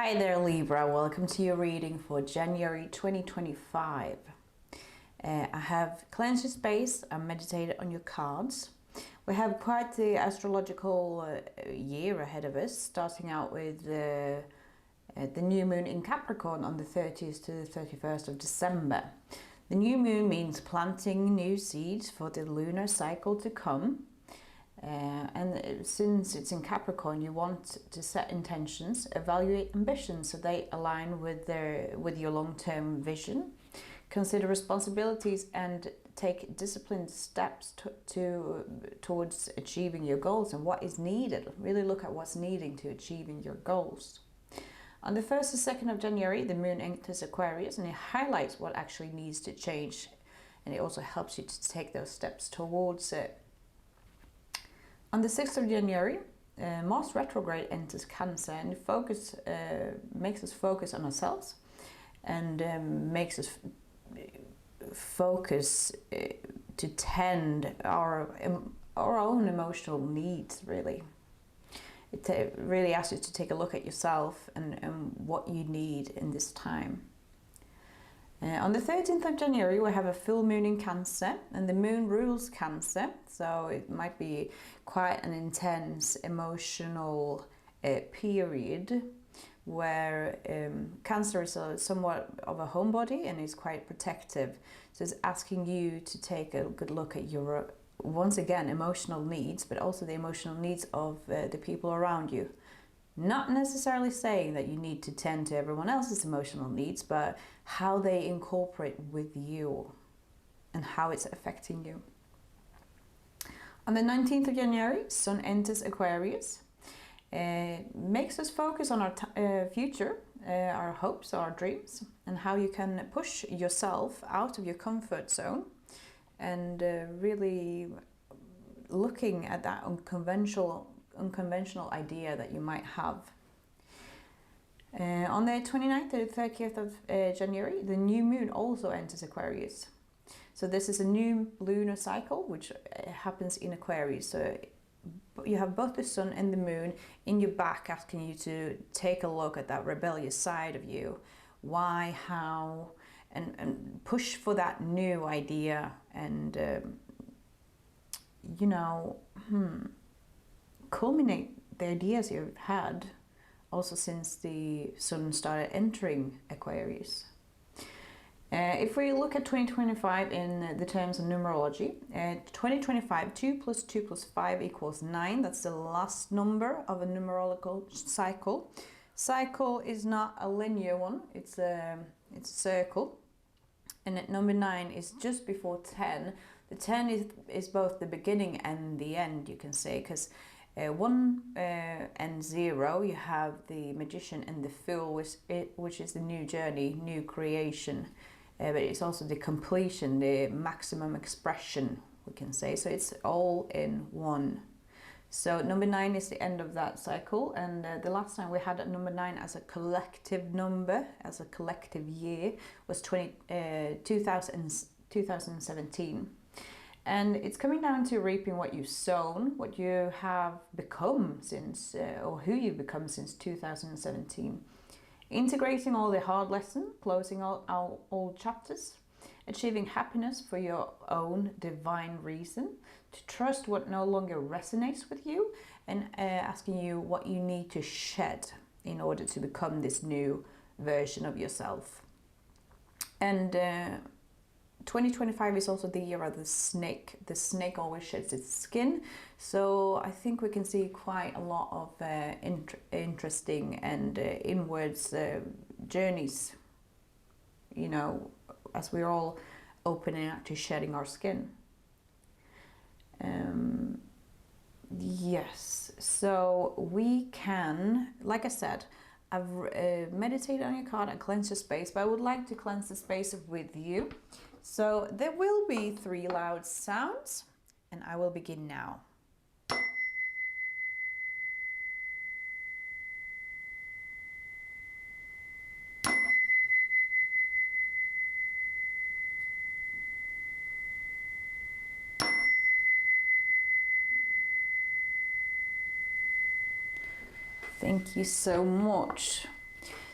Hi there, Libra. Welcome to your reading for January 2025. I have cleansed your space and meditated on your cards. We have quite the astrological year ahead of us, starting out with the new moon in Capricorn on the 30th to the 31st of December. The new moon means planting new seeds for the lunar cycle to come. And since it's in Capricorn, you want to set intentions, evaluate ambitions so they align with your long-term vision. Consider responsibilities and take disciplined steps towards achieving your goals and what is needed. Really look at what's needing to achieving your goals. On the 1st and 2nd of January, the moon enters Aquarius and it highlights what actually needs to change, and it also helps you to take those steps towards it. On the 6th of January, Mars retrograde enters Cancer, and makes us focus on ourselves and makes us focus to tend our own emotional needs, really. It really asks you to take a look at yourself and what you need in this time. On the 13th of January, we have a full moon in Cancer, and the moon rules Cancer, so it might be quite an intense emotional period where Cancer is somewhat of a homebody and is quite protective. So it's asking you to take a good look at your, once again, emotional needs, but also the emotional needs of the people around you. Not necessarily saying that you need to tend to everyone else's emotional needs, but how they incorporate with you and how it's affecting you. On the 19th of January, Sun enters Aquarius. Makes us focus on our future, our hopes, our dreams, and how you can push yourself out of your comfort zone and really looking at that unconventional idea that you might have. On the 29th to the 30th of January, the new moon also enters Aquarius. So this is a new lunar cycle which happens in Aquarius. So you have both the sun and the moon in your back asking you to take a look at that rebellious side of you. Why, how, and push for that new idea and, culminate the ideas you've had also since the sun started entering Aquarius. If we look at 2025 in the terms of numerology, 2025, 2 plus 2 plus 5 equals 9. That's the last number of a numerological cycle. Cycle is not a linear one, it's a circle. And at number 9 is just before 10. The 10 is both the beginning and the end, you can say, because 1 and 0, you have the Magician and the Fool, which is the new journey, new creation. But it's also the completion, the maximum expression, we can say. So it's all in one. So number 9 is the end of that cycle, and the last time we had number 9 as a collective number, as a collective year, was 2017. And it's coming down to reaping what you've sown, what you have become since, or who you've become since 2017. Integrating all the hard lessons, closing all old chapters, achieving happiness for your own divine reason, to trust what no longer resonates with you, and asking you what you need to shed in order to become this new version of yourself. And 2025 is also the year of the snake. The snake always sheds its skin, so I think we can see quite a lot of interesting and inwards journeys, as we're all opening up to shedding our skin. Yes, so we can, like I said, I've meditated on your card and cleansed your space, but I would like to cleanse the space with you. So there will be 3 loud sounds, and I will begin now. Thank you so much.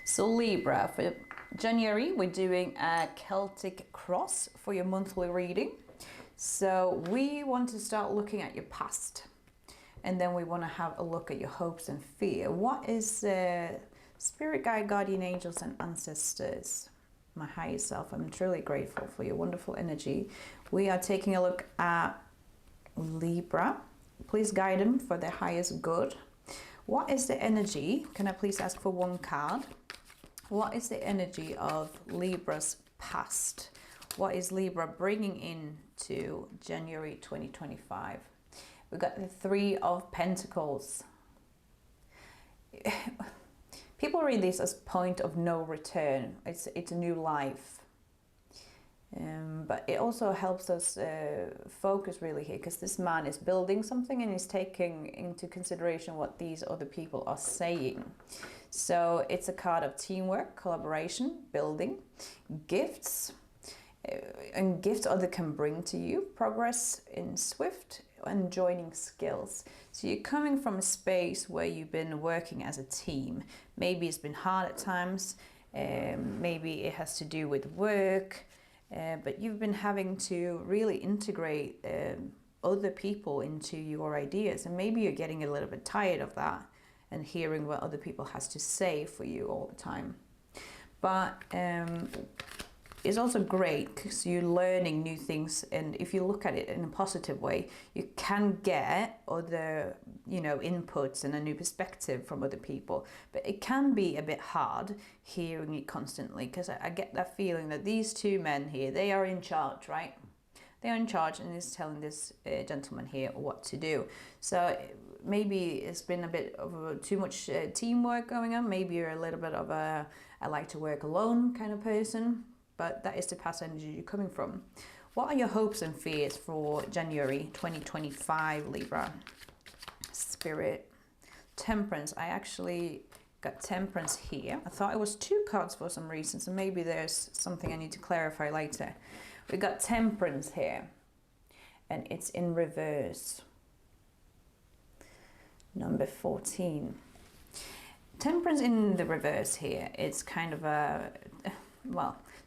So Libra, for January, we're doing a Celtic cross for your monthly reading. So we want to start looking at your past, and then we want to have a look at your hopes and fear. What is spirit guide, guardian angels, and ancestors? My higher self, I'm truly grateful for your wonderful energy. We are taking a look at Libra. Please guide them for their highest good. What is the energy? Can I please ask for one card? What is the energy of Libra's past? What is Libra bringing in to January 2025? We've got the Three of Pentacles. People read this as point of no return. It's a new life. But it also helps us focus really here, because this man is building something and is taking into consideration what these other people are saying. So it's a card of teamwork, collaboration, building, gifts, and gifts other can bring to you, progress in swift and joining skills. So you're coming from a space where you've been working as a team. Maybe it's been hard at times, maybe it has to do with work, but you've been having to really integrate other people into your ideas, and maybe you're getting a little bit tired of that and hearing what other people has to say for you all the time. But it's also great because you're learning new things, and if you look at it in a positive way, you can get other, inputs and a new perspective from other people. But it can be a bit hard hearing it constantly, because I get that feeling that these two men here, they are in charge, right? They are in charge, and is telling this gentleman here what to do. So maybe it's been a bit of too much teamwork going on. Maybe you're a little bit of a I like to work alone kind of person. But that is the past energy you're coming from. What are your hopes and fears for January 2025, Libra? Spirit. Temperance. I actually got Temperance here. I thought it was two cards for some reason, so maybe there's something I need to clarify later. We got Temperance here, and it's in reverse. Number 14. Temperance in the reverse here. It's kind of a,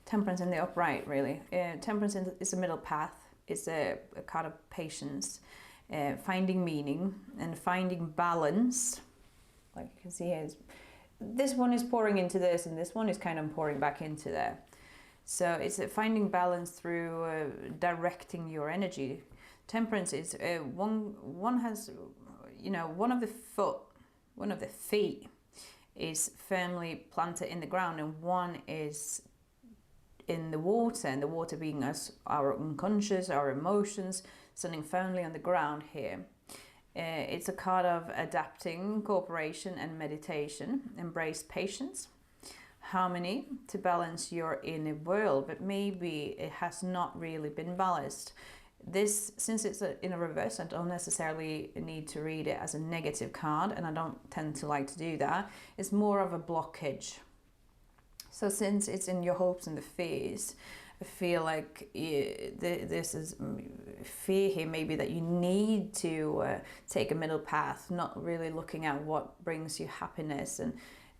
Temperance in the upright, really. Temperance is a middle path. It's a card of patience, finding meaning and finding balance. Like you can see here, this one is pouring into this, and this one is kind of pouring back into there. So it's finding balance through directing your energy. Temperance is one has, one of the feet is firmly planted in the ground, and one is in the water, and the water being us, our unconscious, our emotions, standing firmly on the ground here. It's a card of adapting, cooperation, and meditation. Embrace patience, harmony to balance your inner world, but maybe it has not really been balanced. This, since it's in a reverse, I don't necessarily need to read it as a negative card, and I don't tend to like to do that. It's more of a blockage. So since it's in your hopes and the fears, I feel like this is fear here, maybe that you need to take a middle path, not really looking at what brings you happiness, and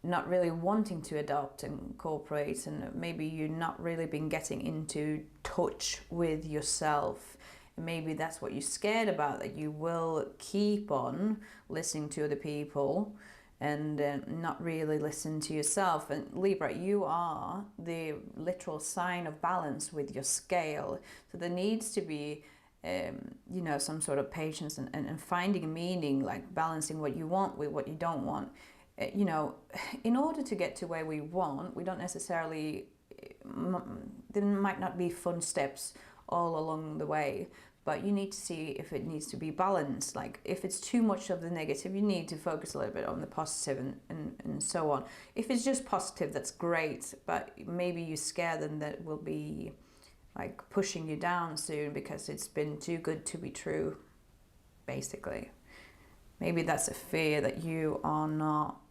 not really wanting to adopt and cooperate, and maybe you've not really been getting into touch with yourself. And maybe that's what you're scared about, that you will keep on listening to other people and not really listen to yourself. And Libra, you are the literal sign of balance with your scale. So there needs to be, some sort of patience and finding meaning, like balancing what you want with what you don't want. In order to get to where we want, we don't necessarily, there might not be fun steps all along the way, but you need to see if it needs to be balanced. Like if it's too much of the negative, you need to focus a little bit on the positive and so on. If it's just positive, that's great, but maybe you're scared and that will be like pushing you down soon because it's been too good to be true, basically. Maybe that's a fear that you are not,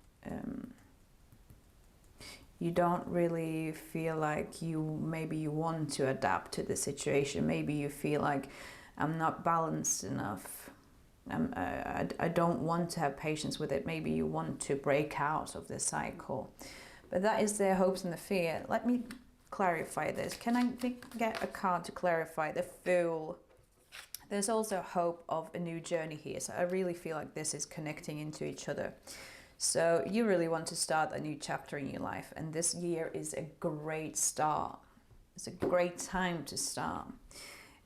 you don't really feel like maybe you want to adapt to the situation. Maybe you feel like, I'm not balanced enough. I don't want to have patience with it. Maybe you want to break out of the cycle. But that is their hopes and the fear. Let me clarify this. Can I get a card to clarify the Fool? There's also hope of a new journey here. So I really feel like this is connecting into each other. So you really want to start a new chapter in your life. And this year is a great start. It's a great time to start.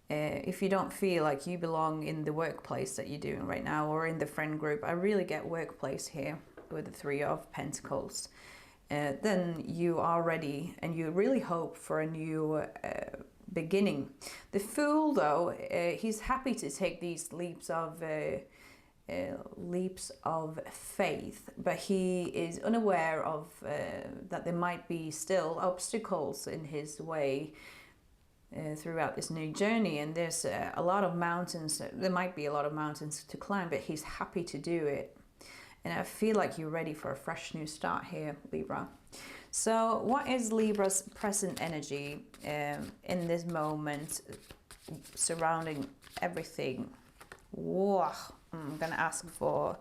If you don't feel like you belong in the workplace that you're doing right now or in the friend group, I really get workplace here with the Three of Pentacles. Then you are ready and you really hope for a new beginning. The Fool, though, he's happy to take these leaps of faith, but he is unaware of that there might be still obstacles in his way throughout this new journey, and there's a lot of mountains. There might be a lot of mountains to climb, but he's happy to do it. And I feel like you're ready for a fresh new start here, Libra. So what is Libra's present energy in this moment surrounding everything? Whoa. I'm going to ask for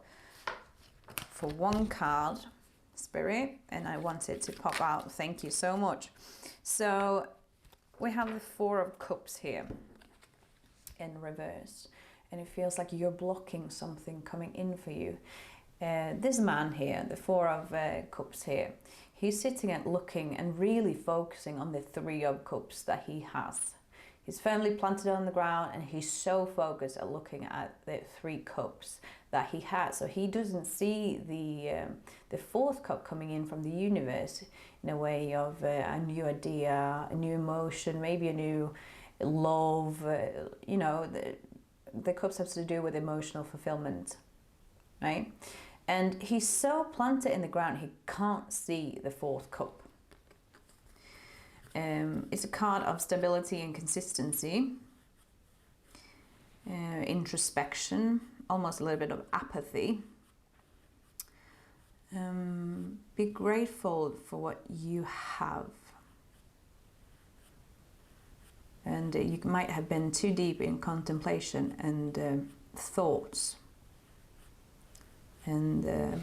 one card, Spirit, and I want it to pop out. Thank you so much. So we have the Four of Cups here in reverse, and it feels like you're blocking something coming in for you. This man here, the Four of Cups here, he's sitting and looking and really focusing on the Three of Cups that he has. He's firmly planted on the ground and he's so focused at looking at the Three Cups that he has. So he doesn't see the fourth cup coming in from the universe in a way of a new idea, a new emotion, maybe a new love. You know, the cups have to do with emotional fulfillment, right? And he's so planted in the ground, he can't see the fourth cup. It's a card of stability and consistency, introspection, almost a little bit of apathy. Be grateful for what you have. And you might have been too deep in contemplation and thoughts. And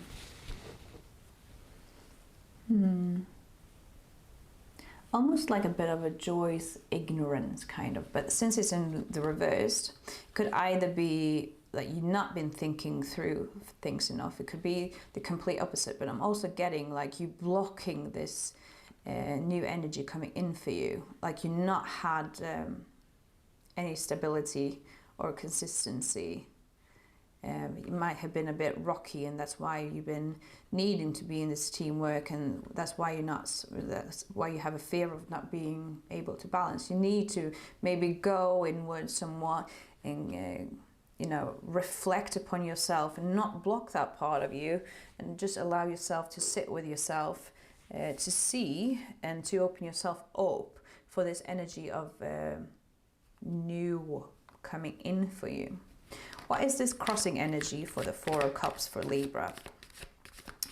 almost like a bit of a Joy's ignorance kind of, but since it's in the reversed, it could either be that you've not been thinking through things enough. It could be the complete opposite, but I'm also getting like you blocking this new energy coming in for you, like you not had any stability or consistency. You might have been a bit rocky, and that's why you've been needing to be in this teamwork, and that's why that's why you have a fear of not being able to balance. You need to maybe go inward somewhat and you know, reflect upon yourself and not block that part of you, and just allow yourself to sit with yourself, to see and to open yourself up for this energy of new coming in for you. What is this crossing energy for the Four of Cups for Libra?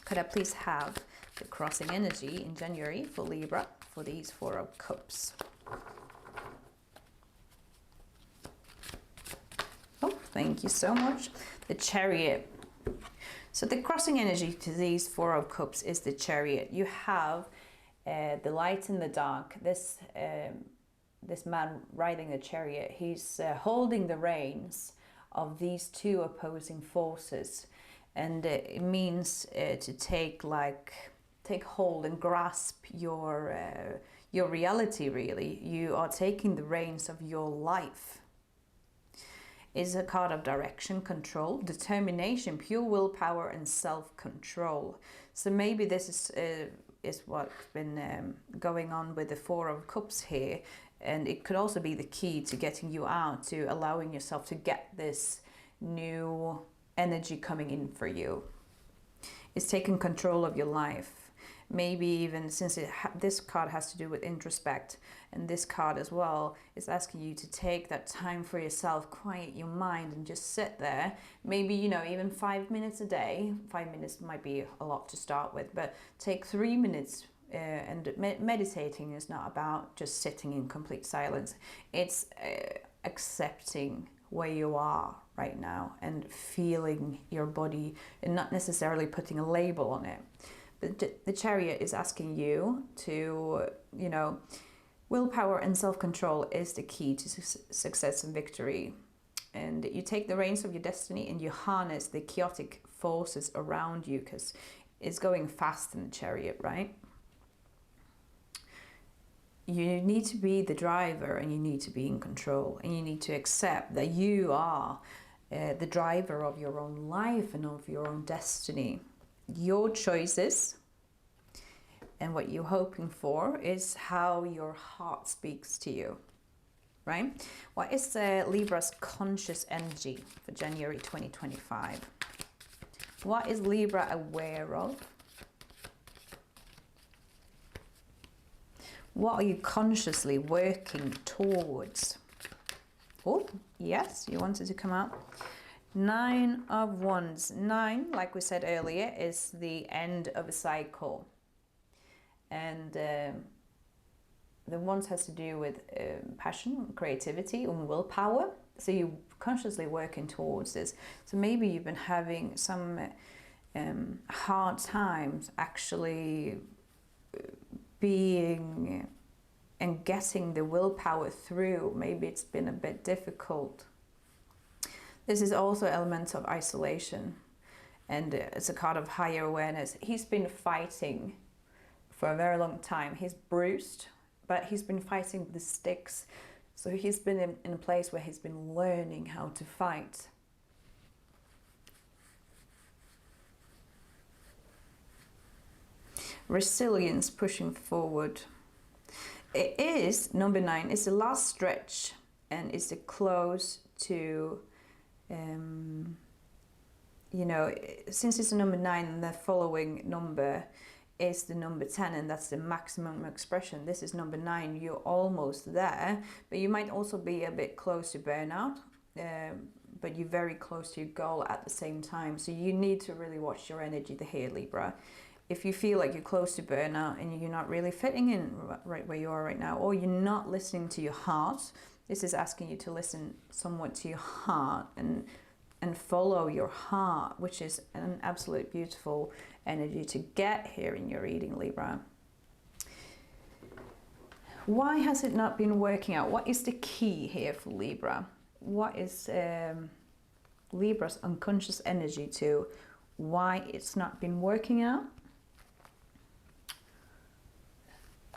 Could I please have the crossing energy in January for Libra for these Four of Cups? Oh, thank you so much. The Chariot. So the crossing energy to these Four of Cups is the Chariot. You have the light and the dark. This man riding a chariot, he's holding the reins of these two opposing forces, and it means to take hold and grasp your reality. Really, you are taking the reins of your life. Is a card of direction, control, determination, pure willpower, and self-control. So maybe this is what's been going on with the Four of Cups here. And it could also be the key to getting you out, to allowing yourself to get this new energy coming in for you. It's taking control of your life. Maybe even since this card has to do with introspect, and this card as well is asking you to take that time for yourself, quiet your mind and just sit there. Maybe, you know, even 5 minutes a day. 5 minutes might be a lot to start with, but take 3 minutes. And meditating is not about just sitting in complete silence. It's accepting where you are right now and feeling your body, and not necessarily putting a label on it, But the Chariot is asking you to, you know, willpower and self-control is the key to success and victory. And you take the reins of your destiny and you harness the chaotic forces around you, because it's going fast in the Chariot, right? You need to be the driver and you need to be in control, and you need to accept that you are the driver of your own life and of your own destiny. Your choices and what you're hoping for is how your heart speaks to you, right? What is Libra's conscious energy for January 2025? What is Libra aware of? What are you consciously working towards? Oh, yes, you wanted to come out. 9 of Wands. 9, like we said earlier, is the end of a cycle. And the Wands has to do with passion, creativity, and willpower. So you're consciously working towards this. So maybe you've been having some hard times actually being and getting the willpower through. Maybe it's been a bit difficult. This is also elements of isolation, and it's a card of higher awareness. He's been fighting for a very long time. He's bruised, but he's been fighting with the sticks. So he's been in a place where he's been learning how to fight. Resilience, pushing forward. It is number 9. It's the last stretch, and it's the close to, you know, since it's a number 9, and the following number is the number 10, and that's the maximum expression. This is number 9. You're almost there, but you might also be a bit close to burnout, but you're very close to your goal at the same time. So you need to really watch your energy here, Libra. If you feel like you're close to burnout and you're not really fitting in right where you are right now, or you're not listening to your heart, this is asking you to listen somewhat to your heart and follow your heart, which is an absolute beautiful energy to get here in your reading, Libra. Why has it not been working out? What is the key here for Libra? What is Libra's unconscious energy to why it's not been working out?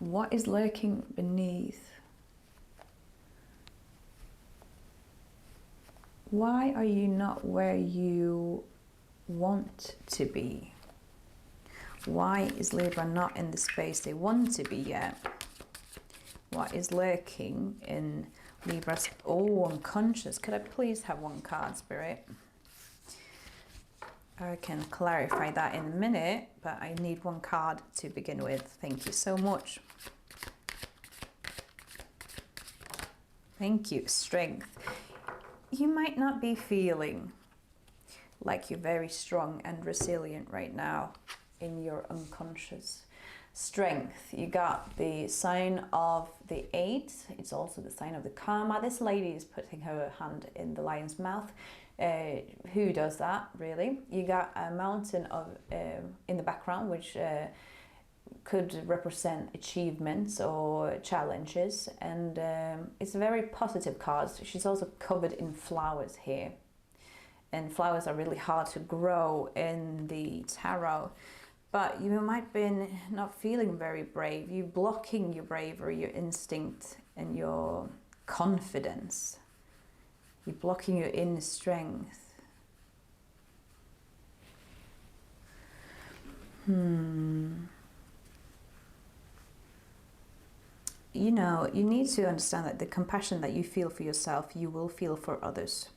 What is lurking beneath? Why are you not where you want to be? Why is Libra not in the space they want to be yet? What is lurking in Libra's unconscious? Could I please have one card, Spirit? I can clarify that in a minute, but I need one card to begin with. Thank you so much. Thank you. Strength. You might not be feeling like you're very strong and resilient right now in your unconscious. Strength. You got the sign of the 8. It's also the sign of the karma. This lady is putting her hand in the lion's mouth. Who does that, really? You got a mountain of in the background, which could represent achievements or challenges, and it's a very positive card. She's also covered in flowers here, and flowers are really hard to grow in the tarot, but you might be not feeling very brave. You're blocking your bravery, your instinct, and your confidence. You're blocking your inner strength. You know, you need to understand that the compassion that you feel for yourself, you will feel for others.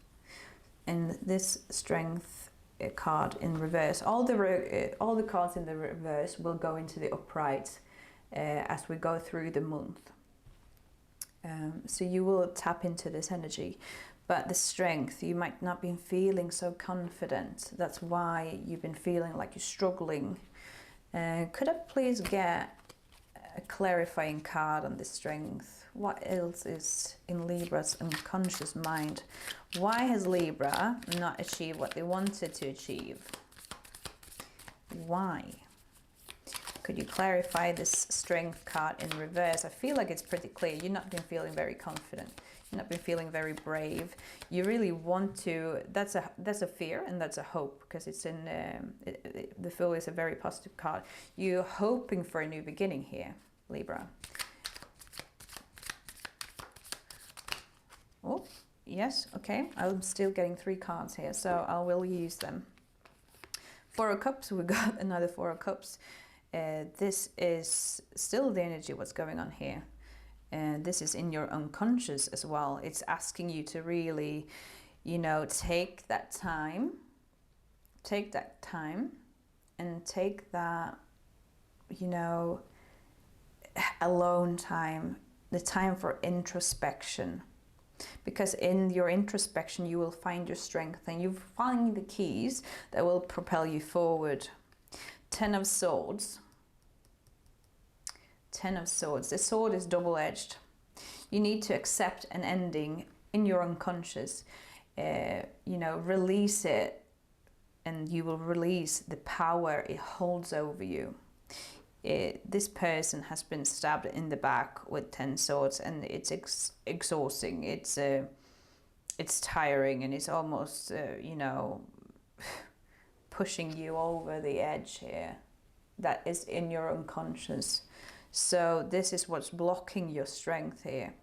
And this strength card in reverse, all the cards in the reverse will go into the upright as we go through the month. So you will tap into this energy. But the strength, you might not be feeling so confident. That's why you've been feeling like you're struggling. Could I please get a clarifying card on the strength? What else is in Libra's unconscious mind? Why has Libra not achieved what they wanted to achieve? Why? Could you clarify this strength card in reverse? I feel like it's pretty clear. You've not been feeling very confident. You've not been feeling very brave. You really want to, that's a fear and that's a hope, because it's in, the Fool is a very positive card. You're hoping for a new beginning here, Libra. Oh, yes, okay. I'm still getting 3 cards here, so I will use them. 4 of Cups, we got another 4 of Cups. This is still the energy what's going on here. And this is in your unconscious as well. It's asking you to really, you know, take that time and take that, you know, alone time, the time for introspection. Because in your introspection, you will find your strength and you find the keys that will propel you forward. 10 of Swords. 10 of Swords. The sword is double-edged. You need to accept an ending in your unconscious. You know, release it, and you will release the power it holds over you. This person has been stabbed in the back with 10 swords, and it's exhausting. It's tiring, and it's almost, you know, pushing you over the edge here. That is in your unconscious. So this is what's blocking your strength here.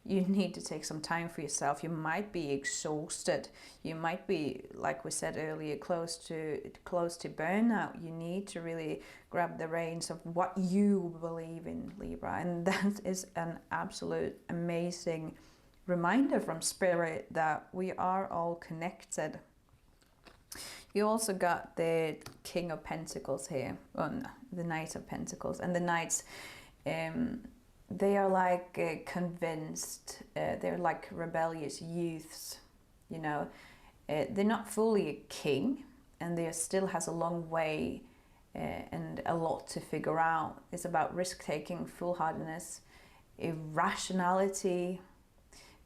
You need to take some time for yourself. You might be exhausted. You might be, like we said earlier, close to burnout. You need to really grab the reins of what you believe in, Libra. And that is an absolute amazing reminder from Spirit that we are all connected. You also got the King of Pentacles here, the Knight of Pentacles. And the Knights, they are like convinced, they're like rebellious youths, you know. They're not fully a king, and they still has a long way and a lot to figure out. It's about risk-taking, foolhardiness, irrationality,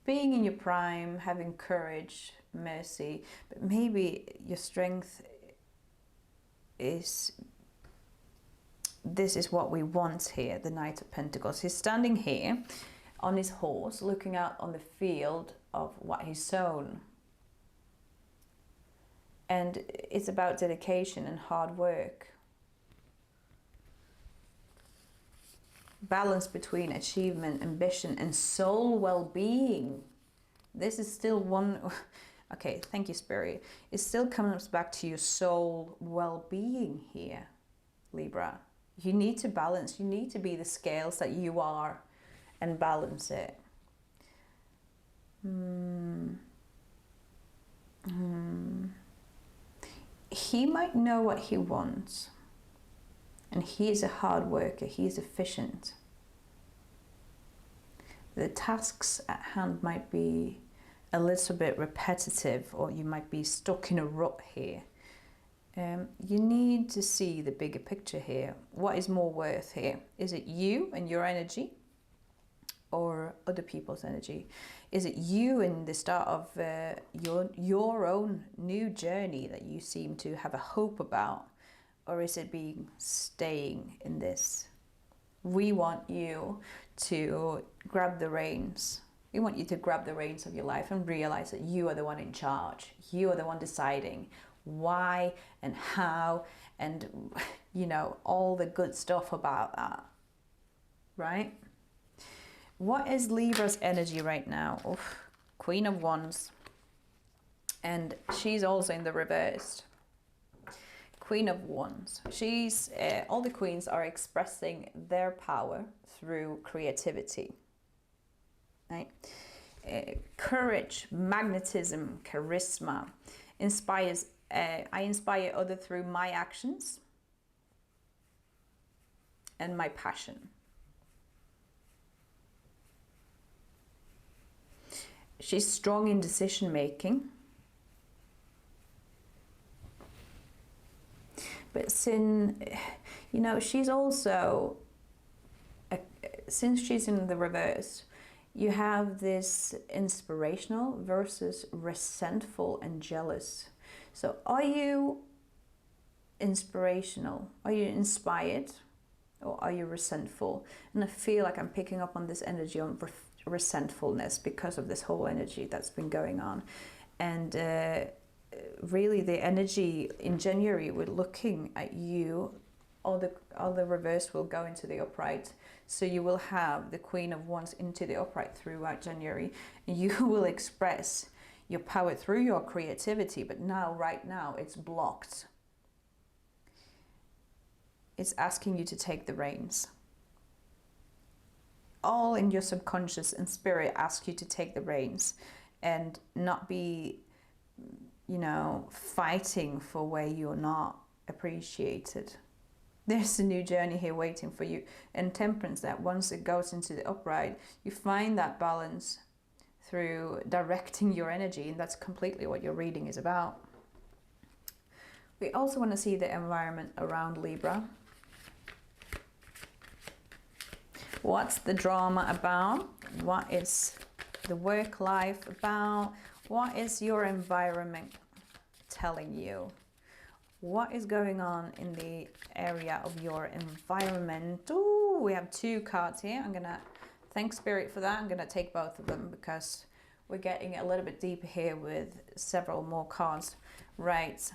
being in your prime, having courage, mercy. But maybe your strength is, this is what we want here, the Knight of Pentacles. He's standing here on his horse, looking out on the field of what he's sown. And it's about dedication and hard work. Balance between achievement, ambition, and soul well-being. This is still one... Okay, thank you, Spirit. It still comes back to your soul well-being here, Libra. You need to balance. You need to be the scales that you are and balance it. He might know what he wants. And he is a hard worker. He is efficient. The tasks at hand might be a little bit repetitive, or you might be stuck in a rut here. You need to see the bigger picture here. What is more worth here? Is it you and your energy, or other people's energy? Is it you in the start of your own new journey that you seem to have a hope about, or is it staying in this? We want you to grab the reins. We want you to grab the reins of your life and realize that you are the one in charge. You are the one deciding why and how, and, you know, all the good stuff about that, right? What is Libra's energy right now? Oof, Queen of Wands. And she's also in the reversed. Queen of Wands. She's, all the queens are expressing their power through creativity. Right? Courage, magnetism, charisma, inspires. I inspire others through my actions and my passion. She's strong in decision making. But since, you know, she's also, since she's in the reverse, you have this inspirational versus resentful and jealous. So are you inspirational? Are you inspired? Or are you resentful? And I feel like I'm picking up on this energy on resentfulness because of this whole energy that's been going on. And really the energy in January, we're looking at you, all the reverse will go into the upright. So you will have the Queen of Wands into the upright throughout January. And you will express your power through your creativity, but now, right now, it's blocked. It's asking you to take the reins. All in your subconscious and spirit ask you to take the reins and not be, you know, fighting for where you're not appreciated. There's a new journey here waiting for you. And Temperance, that once it goes into the upright, you find that balance through directing your energy, and that's completely what your reading is about. We also want to see the environment around Libra. What's the drama about? What is the work life about? What is your environment telling you? What is going on in the area of your environment? Ooh, we have 2 cards here. I'm gonna thank Spirit for that. I'm gonna take both of them because we're getting a little bit deeper here with several more cards. Right.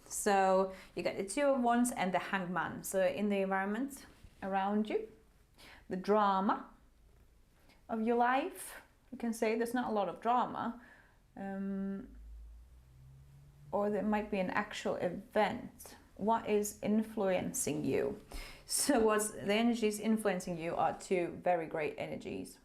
So you got the 2 of Wands and the Hangman. So in the environment around you, the drama of your life, you can say there's not a lot of drama, or there might be an actual event. What is influencing you? So what's the energies influencing you are 2 very great energies.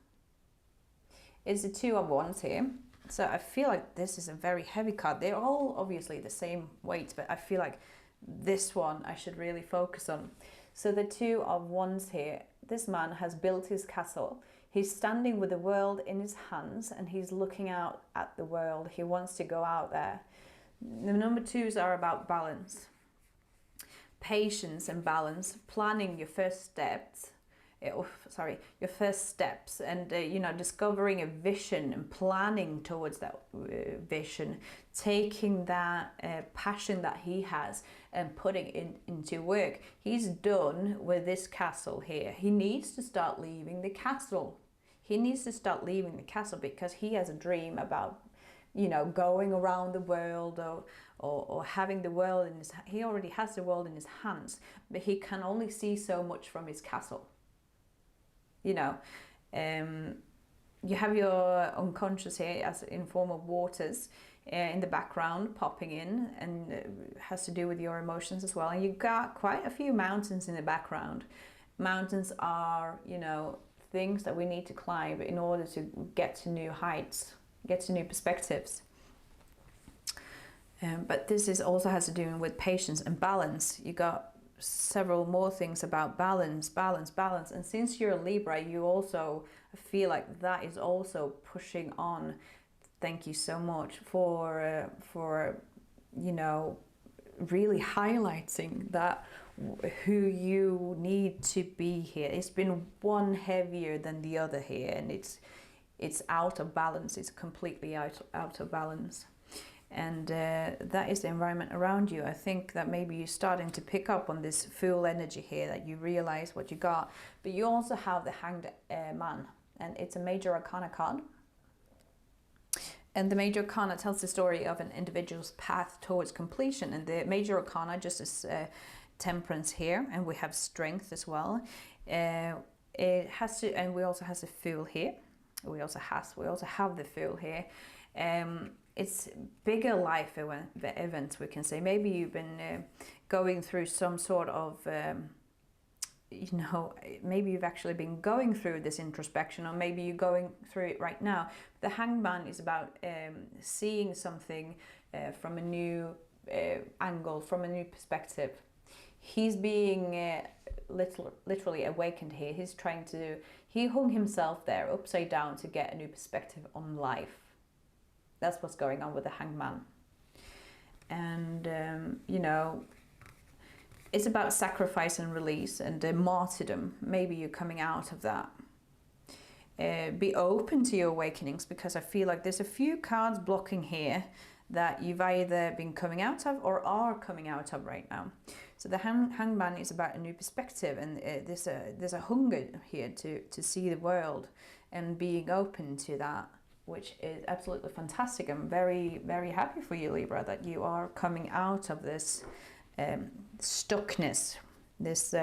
It's the 2 of Wands here. So I feel like this is a very heavy card. They're all obviously the same weight, but I feel like this one I should really focus on. So the 2 of Wands here, this man has built his castle. He's standing with the world in his hands and he's looking out at the world. He wants to go out there. The number 2s are about balance, patience and balance, planning your first steps. Your first steps, and you know, discovering a vision and planning towards that vision, taking that passion that he has and putting it into work. He's done with this castle here. He needs to start leaving the castle. He needs to start leaving the castle because he has a dream about, you know, going around the world or having the world in his. He already has the world in his hands, but he can only see so much from his castle. You know, you have your unconscious here as in form of waters in the background popping in, and has to do with your emotions as well. And you've got quite a few mountains in the background. Mountains are, you know, things that we need to climb in order to get to new heights, get to new perspectives. But this is also has to do with patience and balance. You got several more things about balance. And since you're a Libra, you also feel like that is also pushing on. Thank you so much for you know, really highlighting that who you need to be here. It's been one heavier than the other here, and it's out of balance. It's completely out of balance. And that is the environment around you. I think that maybe you're starting to pick up on this Fool energy here, that you realize what you got. But you also have the Hanged Man, and it's a Major Arcana card. And the Major Arcana tells the story of an individual's path towards completion. And the Major Arcana just is Temperance here, and we have Strength as well. It has to, and we also has a Fool here. We also have the Fool here. It's bigger life events, we can say. Maybe you've been going through some sort of, you know, maybe you've actually been going through this introspection, or maybe you're going through it right now. The Hangman is about seeing something from a new angle, from a new perspective. He's being literally awakened here. He hung himself there upside down to get a new perspective on life. That's what's going on with the Hangman. And, you know, it's about sacrifice and release and martyrdom. Maybe you're coming out of that. Be open to your awakenings, because I feel like there's a few cards blocking here that you've either been coming out of or are coming out of right now. So the hangman is about a new perspective, and there's a hunger here to see the world and being open to that, which is absolutely fantastic. I'm very, very happy for you, Libra, that you are coming out of this stuckness. This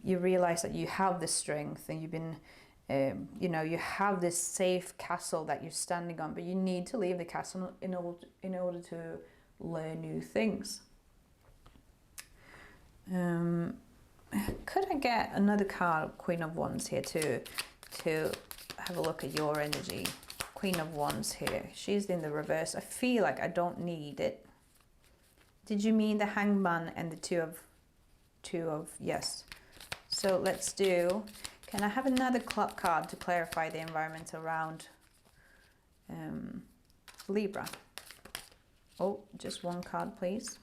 you realize that you have the strength, and you've been you know, you have this safe castle that you're standing on, but you need to leave the castle in order to learn new things. Could I get another card, Queen of Wands, here to have a look at your energy? Queen of Wands here. She's in the reverse. I feel like I don't need it. Did you mean the Hangman and the two of yes? So let's do. Can I have another card to clarify the environment around Libra? Oh, just one card, please.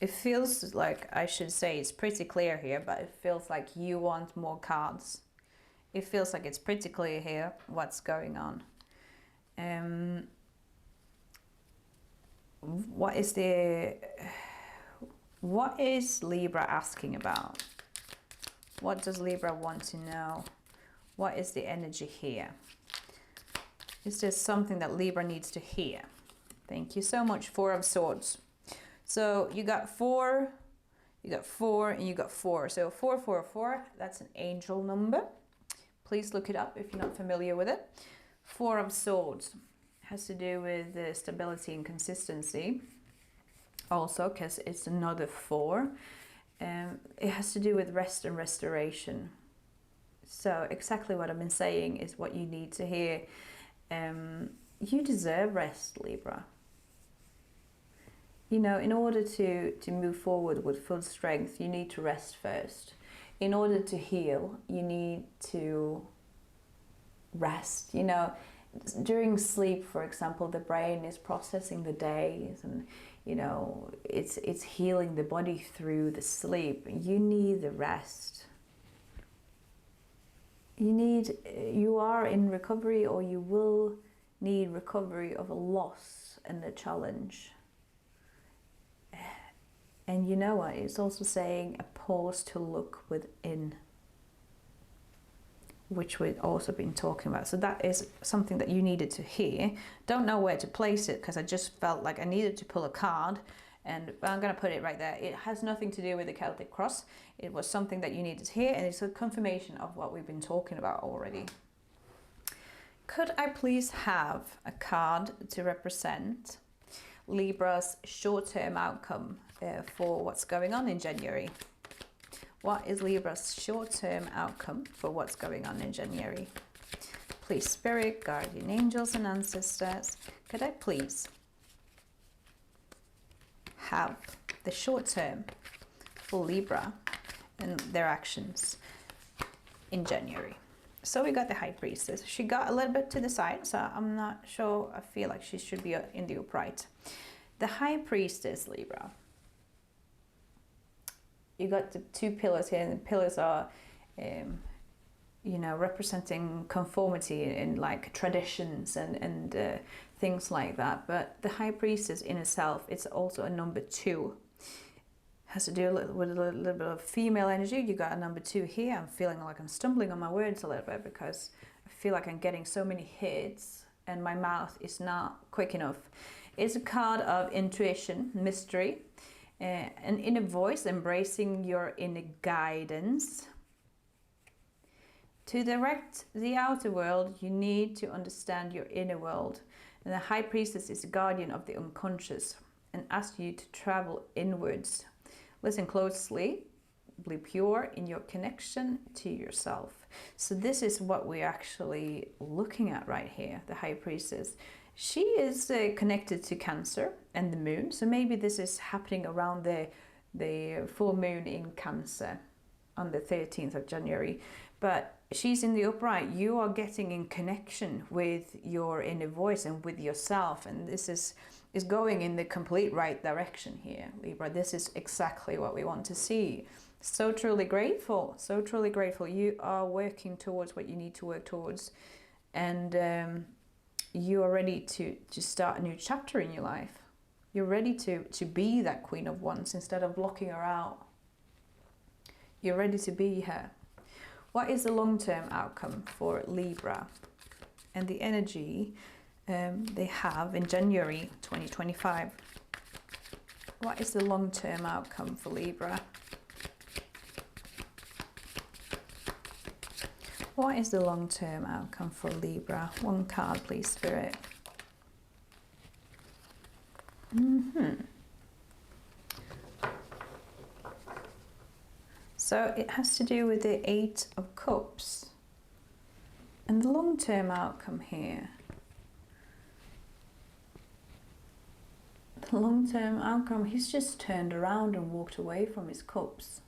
It feels like, I should say, it's pretty clear here, but it feels like you want more cards. It feels like it's pretty clear here what's going on. What is Libra asking about? What does Libra want to know? What is the energy here? Is there something that Libra needs to hear? Thank you so much. Four of Swords. So you got 4, you got 4, and you got 4. So 444, that's an angel number. Please look it up if you're not familiar with it. 4 of Swords has to do with stability and consistency. Also, because it's another 4. It has to do with rest and restoration. So exactly what I've been saying is what you need to hear. You deserve rest, Libra. You know, in order to move forward with full strength, you need to rest first. In order to heal, you need to rest. You know, during sleep, for example, the brain is processing the days, and you know, it's healing the body through the sleep. You need the rest. You are in recovery, or you will need recovery of a loss and a challenge. And you know what? It's also saying a pause to look within, which we've also been talking about. So that is something that you needed to hear. Don't know where to place it, because I just felt like I needed to pull a card, and I'm going to put it right there. It has nothing to do with the Celtic cross. It was something that you needed to hear, and it's a confirmation of what we've been talking about already. Could I please have a card to represent Libra's short-term outcome for what's going on in January? What is Libra's short-term outcome for what's going on in January? Please, Spirit, Guardian Angels and Ancestors, could I please have the short-term for Libra and their actions in January? So we got the High Priestess. She got a little bit to the side, so I'm not sure. I feel like she should be in the upright. The High Priestess, Libra. You got the 2 pillars here, and the pillars are, you know, representing conformity in like traditions and things like that. But the High Priestess in itself, it's also a number 2. Has to do with a little bit of female energy. You got a number 2 here. I'm feeling like I'm stumbling on my words a little bit, because I feel like I'm getting so many hits and my mouth is not quick enough. It's a card of intuition, mystery, an inner voice, embracing your inner guidance. To direct the outer world, you need to understand your inner world. And the High Priestess is the guardian of the unconscious and asks you to travel inwards. Listen closely, be pure in your connection to yourself. So this is what we're actually looking at right here, the High Priestess. She is connected to Cancer and the moon. So maybe this is happening around the full moon in Cancer on the 13th of January. But she's in the upright. You are getting in connection with your inner voice and with yourself. And this is going in the complete right direction here, Libra. This is exactly what we want to see. So truly grateful. So truly grateful. You are working towards what you need to work towards. And you are ready to start a new chapter in your life. You're ready to be that Queen of Wands instead of blocking her out. You're ready to be her. What is the long-term outcome for Libra? And the energy they have in January 2025. What is the long-term outcome for Libra? What is the long-term outcome for Libra? One card, please, Spirit. So it has to do with the Eight of Cups. And the long-term outcome here. The long-term outcome, he's just turned around and walked away from his cups.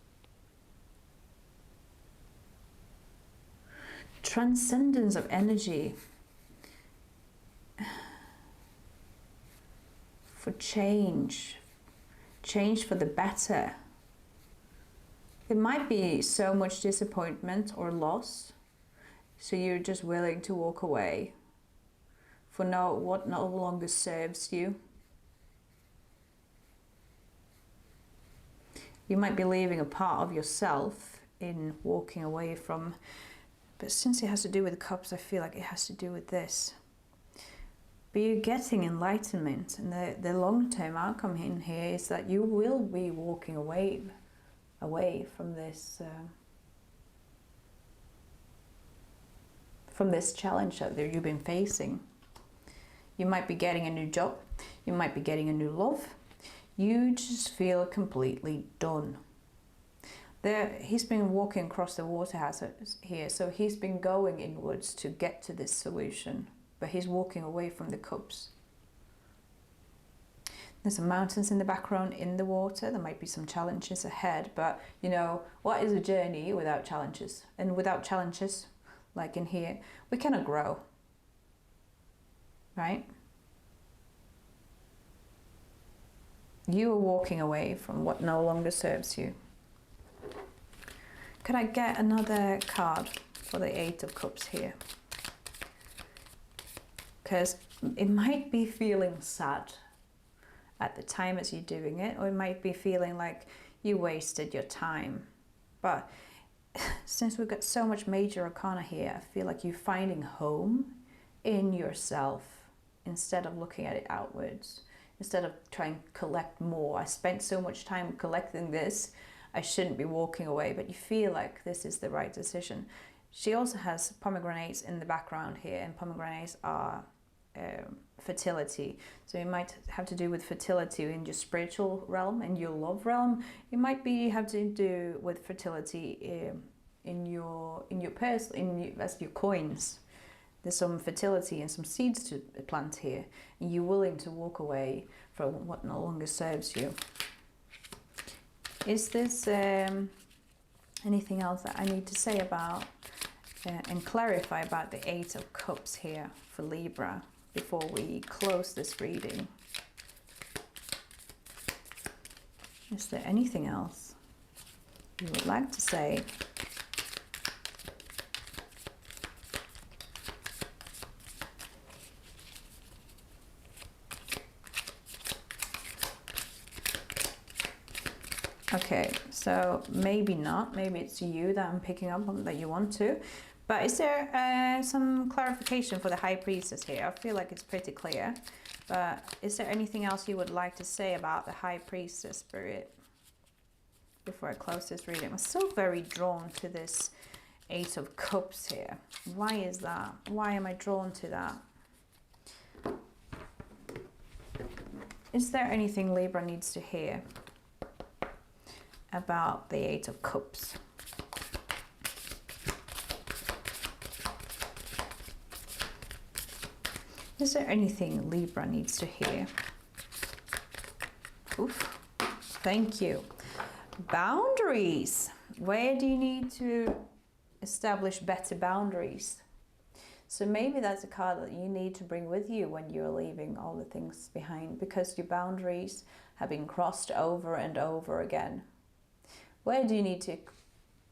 Transcendence of energy. For change. Change for the better. It might be so much disappointment or loss, so you're just willing to walk away for what no longer serves you. You might be leaving a part of yourself in walking away from, but since it has to do with the cups, I feel like it has to do with this. But you're getting enlightenment, and the long-term outcome in here is that you will be walking away from this challenge that you've been facing. You might be getting a new job, you might be getting a new love. You just feel completely done. He's been walking across the water hazard here, so he's been going inwards to get to this solution, but he's walking away from the cups. There's some mountains in the background in the water. There might be some challenges ahead, but you know, what is a journey without challenges? And without challenges, like in here, we cannot grow, right? You are walking away from what no longer serves you. Could I get another card for the Eight of Cups here? Because it might be feeling sad at the time as you're doing it, or it might be feeling like you wasted your time. But since we've got so much major arcana here, I feel like you're finding home in yourself instead of looking at it outwards, instead of trying to collect more. I spent so much time collecting this, I shouldn't be walking away, but you feel like this is the right decision. She also has pomegranates in the background here, and pomegranates are fertility. So it might have to do with fertility in your spiritual realm and your love realm. It might be have to do with fertility in your purse, as your coins. There's some fertility and some seeds to plant here, and you're willing to walk away from what no longer serves you. Is this anything else that I need to say about and clarify about the Eight of Cups here for Libra before we close this reading? Is there anything else you would like to say? Okay, so maybe not. Maybe it's you that I'm picking up on that you want to. But is there some clarification for the High Priestess here? I feel like it's pretty clear. But is there anything else you would like to say about the High Priestess, Spirit, before I close this reading? I'm still very drawn to this Eight of Cups here. Why is that? Why am I drawn to that? Is there anything Libra needs to hear about the Eight of Cups? Is there anything Libra needs to hear? Oof. Thank you. Boundaries. Where do you need to establish better boundaries? So maybe that's a card that you need to bring with you when you're leaving all the things behind, because your boundaries have been crossed over and over again. Where do you need to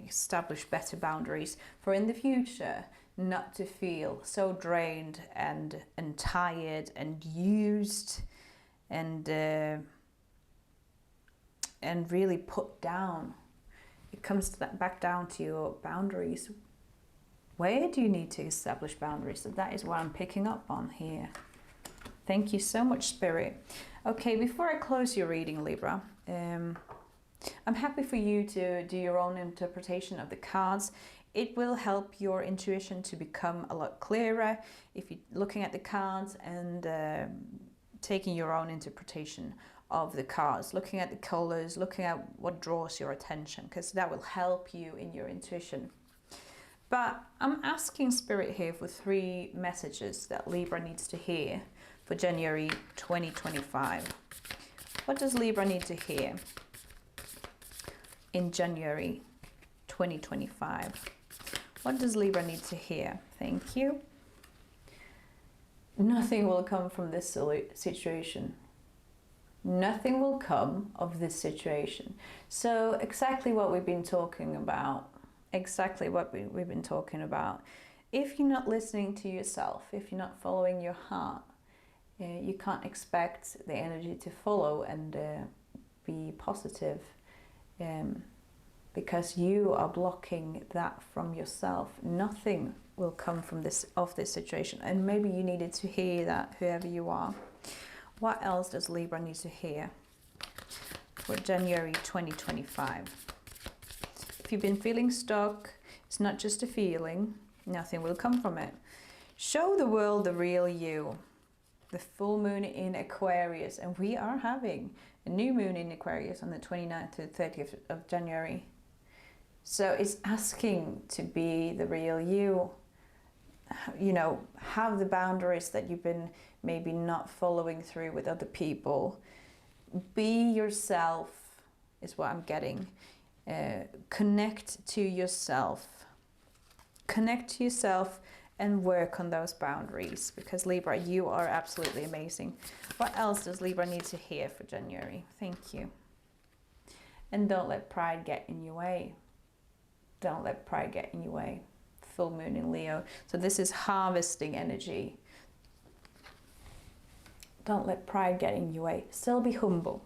establish better boundaries for in the future, not to feel so drained and tired and used and really put down. It comes back down to your boundaries. Where do you need to establish boundaries? So that is what I'm picking up on here. Thank you so much, Spirit. Okay, before I close your reading, Libra, I'm happy for you to do your own interpretation of the cards. It will help your intuition to become a lot clearer if you're looking at the cards and taking your own interpretation of the cards, looking at the colors, looking at what draws your attention, because that will help you in your intuition. But I'm asking Spirit here for 3 messages that Libra needs to hear for January 2025. What does Libra need to hear in January 2025? What does Libra need to hear? Thank you. Nothing will come from this situation. Nothing will come of this situation. So exactly what we've been talking about. Exactly what we've been talking about. If you're not listening to yourself, if you're not following your heart, you can't expect the energy to follow and be positive, because you are blocking that from yourself. Nothing will come from this situation, and maybe you needed to hear that, whoever you are. What else does Libra need to hear for January 2025? If you've been feeling stuck, it's not just a feeling. Nothing will come from it. Show the world the real you. The full moon in Aquarius, and we are having a new moon in Aquarius on the 29th to the 30th of January. So it's asking to be the real you. You know, have the boundaries that you've been maybe not following through with other people. Be yourself is what I'm getting. Connect to yourself. Connect to yourself and work on those boundaries, because Libra, you are absolutely amazing. What else does Libra need to hear for January? Thank you. And don't let pride get in your way. Don't let pride get in your way. Full moon in Leo. So this is harvesting energy. Don't let pride get in your way. Still be humble.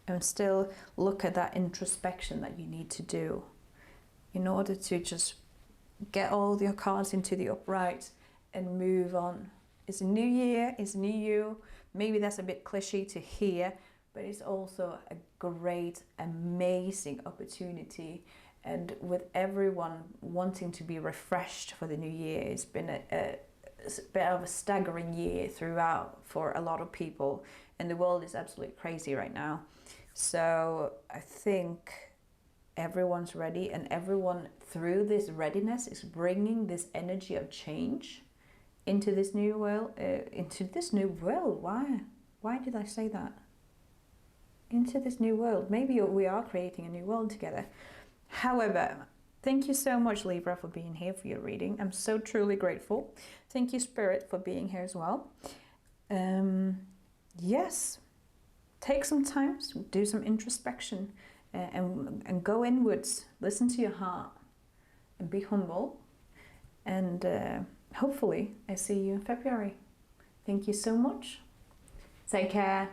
And still look at that introspection that you need to do in order to just get all your cards into the upright and move on. It's a new year, it's new you. Maybe that's a bit cliche to hear, but it's also a great, amazing opportunity. And with everyone wanting to be refreshed for the new year, it's been a bit of a staggering year throughout for a lot of people, and the world is absolutely crazy right now. So I think everyone's ready, and everyone through this readiness is bringing this energy of change into this new world. Why did I say that? Into this new world. Maybe we are creating a new world together. However, thank you so much, Libra, for being here for your reading. I'm so truly grateful. Thank you, Spirit, for being here as well. Yes, take some time, do some introspection, and go inwards. Listen to your heart and be humble. And hopefully I see you in February. Thank you so much. Take care.